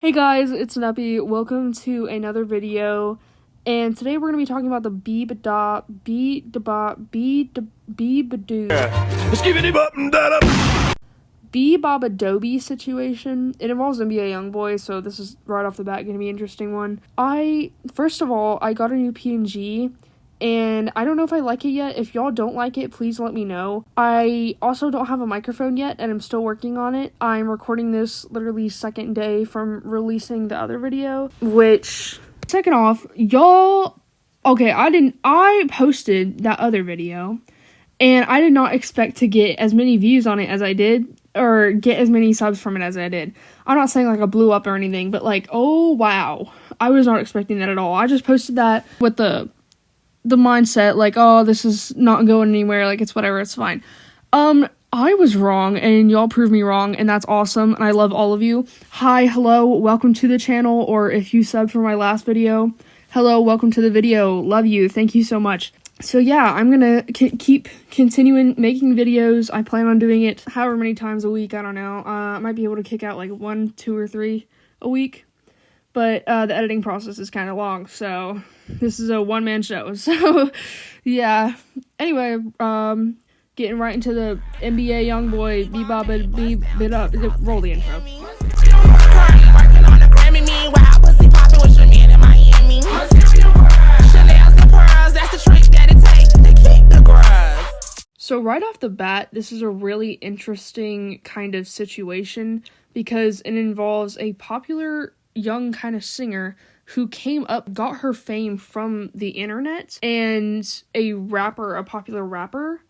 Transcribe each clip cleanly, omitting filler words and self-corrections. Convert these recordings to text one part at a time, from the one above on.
Hey guys, it's Nuppy. Welcome to another video, and today we're going to be talking about the Beabadoobee situation. It involves NBA YoungBoy, so this is right off the bat going to be an interesting one. First of all, I got a new PNG, and I don't know if I like it yet. If y'all don't like it, please let me know. I also don't have a microphone yet, and I'm still working on it. I'm recording this literally second day from releasing the other video, which, second off, I posted that other video, and I did not expect to get as many views on it as I did, or get as many subs from it as I did. I'm not saying like I blew up or anything, but like, oh wow, I was not expecting that at all. I just posted that with the mindset like, oh, this is not going anywhere, like it's whatever, it's fine. I was wrong, and y'all proved me wrong, and that's awesome, and I love all of you. Hi, hello, welcome to the channel, or if you subbed for my last video, hello, welcome to the video, love you, thank you so much. So yeah, I'm gonna keep continuing making videos. I plan on doing it however many times a week, I don't know. I might be able to kick out like 1, 2, or 3 a week. But the editing process is kind of long, so this is a one-man show. So, yeah. Anyway, getting right into the NBA YoungBoy, Beabadoobee, roll the intro. So right off the bat, this is a really interesting kind of situation because it involves a popular young kind of singer who got her fame from the internet, and a popular rapper,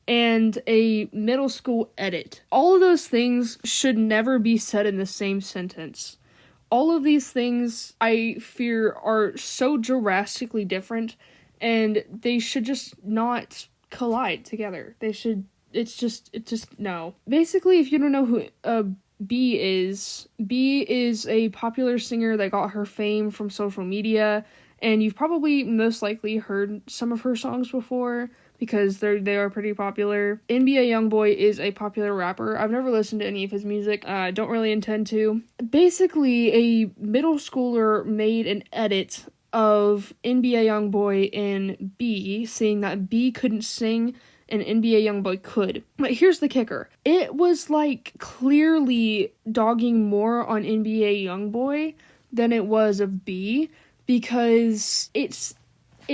and a middle school edit. All of those things should never be said in the same sentence. All of these things, I fear, are so drastically different, and they should just not collide together. It's just no. Basically, if you don't know who B is a popular singer that got her fame from social media, and you've probably most likely heard some of her songs before because they are pretty popular. NBA YoungBoy is a popular rapper. I've never listened to any of his music. Don't really intend to. Basically, a middle schooler made an edit of NBA YoungBoy and B, saying that B couldn't sing and NBA YoungBoy could. But here's the kicker. It was like clearly dogging more on NBA YoungBoy than it was of B, because it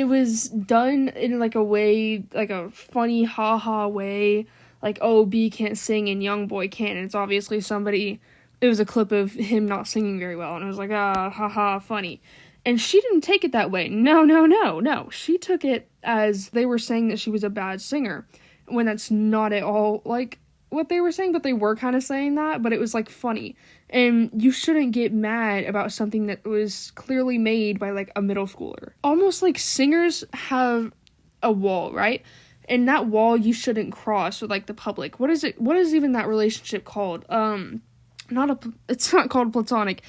was done in like a way, like a funny haha way, like, oh, B can't sing and YoungBoy can, and it's obviously it was a clip of him not singing very well, and it was like, haha, funny. And she didn't take it that way. No. She took it as they were saying that she was a bad singer, when that's not at all, like, what they were saying, but they were kind of saying that, but it was, like, funny. And you shouldn't get mad about something that was clearly made by, like, a middle schooler. Almost like singers have a wall, right? And that wall you shouldn't cross with, like, the public. What is even that relationship called? It's not called platonic.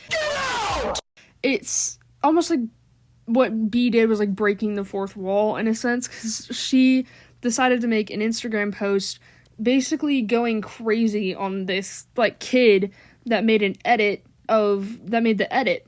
It's almost like what B did was like breaking the fourth wall in a sense, because she decided to make an Instagram post basically going crazy on this like kid that made the edit.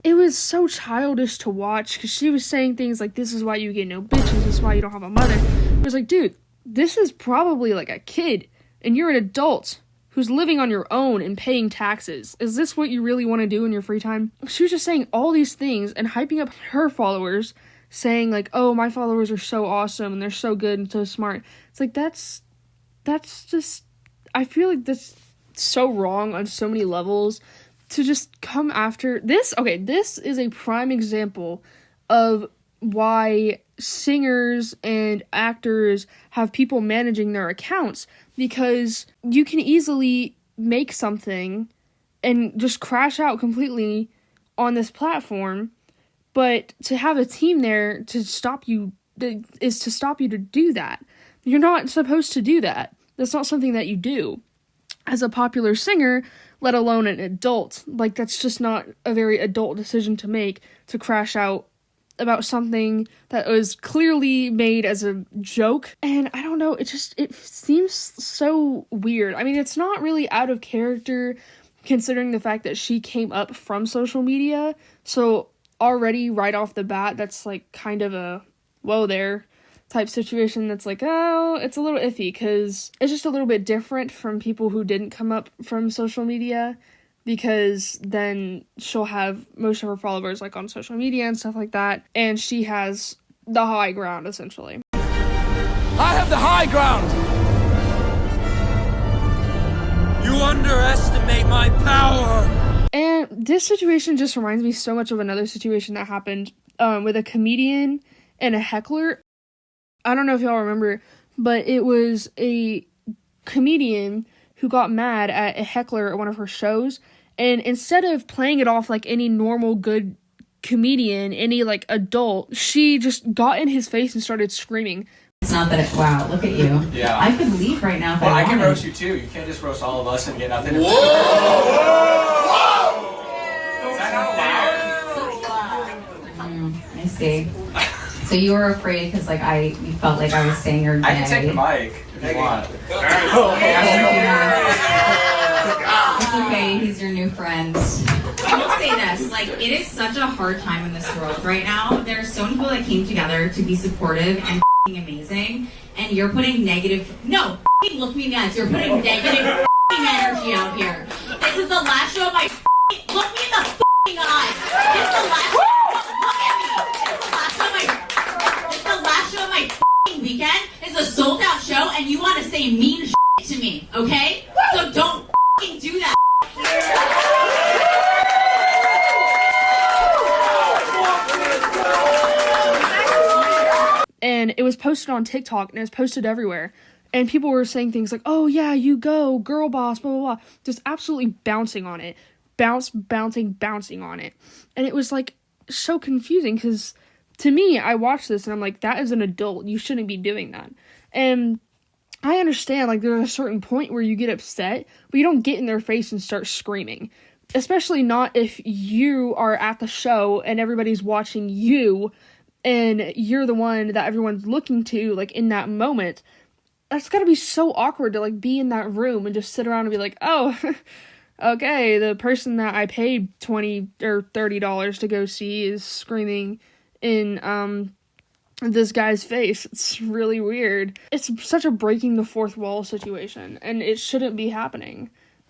It was so childish to watch, because she was saying things like, this is why you get no bitches, this is why you don't have a mother. It was like, dude, this is probably like a kid, and you're an adult who's living on your own and paying taxes. Is this what you really want to do in your free time? She was just saying all these things and hyping up her followers, saying like, oh, my followers are so awesome and they're so good and so smart. It's like, that's just, I feel like that's so wrong on so many levels to just come after this. Okay, this is a prime example of why singers and actors have people managing their accounts, because you can easily make something and just crash out completely on this platform, but to have a team there to stop you to do that. You're not supposed to do that. That's not something that you do as a popular singer, let alone an adult. Like, that's just not a very adult decision to make, to crash out about something that was clearly made as a joke. And I don't know, it seems so weird. I mean, it's not really out of character considering the fact that she came up from social media. So already right off the bat, that's like kind of a whoa there type situation. That's like, oh, it's a little iffy because it's just a little bit different from people who didn't come up from social media, because then she'll have most of her followers like on social media and stuff like that, and she has the high ground essentially. I have the high ground. You underestimate my power. And this situation just reminds me so much of another situation that happened with a comedian and a heckler. I don't know if y'all remember, but it was a comedian who got mad at a heckler at one of her shows, and instead of playing it off like any normal good comedian, any like adult, she just got in his face and started screaming. It's not that wow, look at you. Yeah. I could leave right now if well, I can wanted. roast you too. You can't just roast all of us and get nothing. Whoa! Is that not allowed? I see. So you were afraid because like you felt like I was saying you're gay. I can take the mic if you want. It's okay, he's your new friend. I will say this, like, it is such a hard time in this world right now. There are so many people that came together to be supportive and amazing, and you're putting negative, no, look me in the eyes, you're putting negative energy out here. This is the last show of my, look me in the eyes. This is the last, look at me. This is the last show of my weekend. It's a sold out show, and you want to say mean to me, okay? So don't do that. And it was posted on TikTok, and it was posted everywhere. And people were saying things like, oh yeah, you go, girl boss, blah, blah, blah. Just absolutely bouncing on it. Bouncing on it. And it was like so confusing, because to me, I watched this and I'm like, that is an adult. You shouldn't be doing that. And I understand, like, there's a certain point where you get upset, but you don't get in their face and start screaming. Especially not if you are at the show and everybody's watching you and you're the one that everyone's looking to, like, in that moment. That's gotta be so awkward to, like, be in that room and just sit around and be like, oh, okay, the person that I paid $20 or $30 to go see is screaming in, this guy's face. It's really weird. It's such a breaking the fourth wall situation, and it shouldn't be happening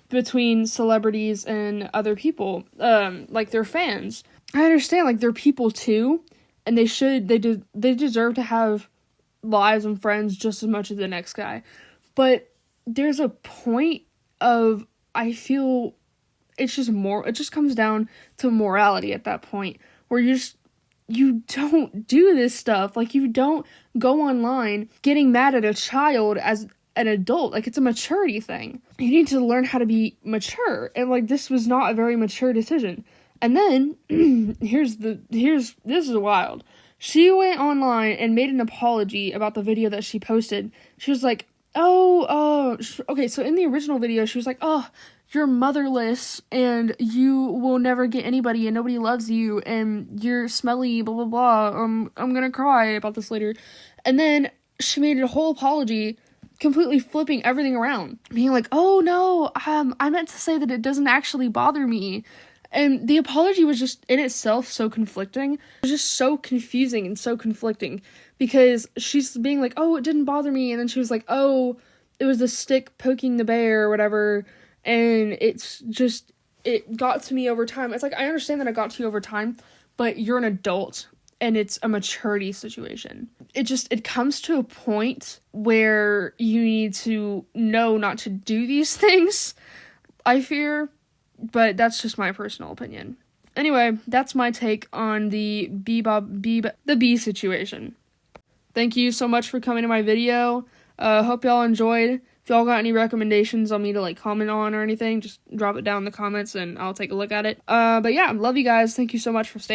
between celebrities and other people, like their fans. I understand, like, they're people too, and they deserve to have lives and friends just as much as the next guy. But there's a point of, I feel it just comes down to morality at that point, where you don't do this stuff. Like, you don't go online getting mad at a child as an adult. Like, it's a maturity thing. You need to learn how to be mature. And, like, this was not a very mature decision. And then, this is wild. She went online and made an apology about the video that she posted. She was like, okay, so in the original video, she was like, oh, you're motherless, and you will never get anybody, and nobody loves you, and you're smelly, blah, blah, blah. I'm gonna cry about this later. And then she made a whole apology, completely flipping everything around, being like, oh, no, I meant to say that it doesn't actually bother me. And the apology was just, in itself, so conflicting. It was just so confusing and so conflicting, because she's being like, oh, it didn't bother me, and then she was like, oh, it was the stick poking the bear or whatever. And it's just, it got to me over time. It's like, I understand that it got to you over time, but you're an adult, and it's a maturity situation. It comes to a point where you need to know not to do these things, I fear, but that's just my personal opinion. Anyway, that's my take on the Bee situation. Thank you so much for coming to my video. Hope y'all enjoyed. If y'all got any recommendations on me to, like, comment on or anything, just drop it down in the comments and I'll take a look at it. But yeah, love you guys. Thank you so much for staying.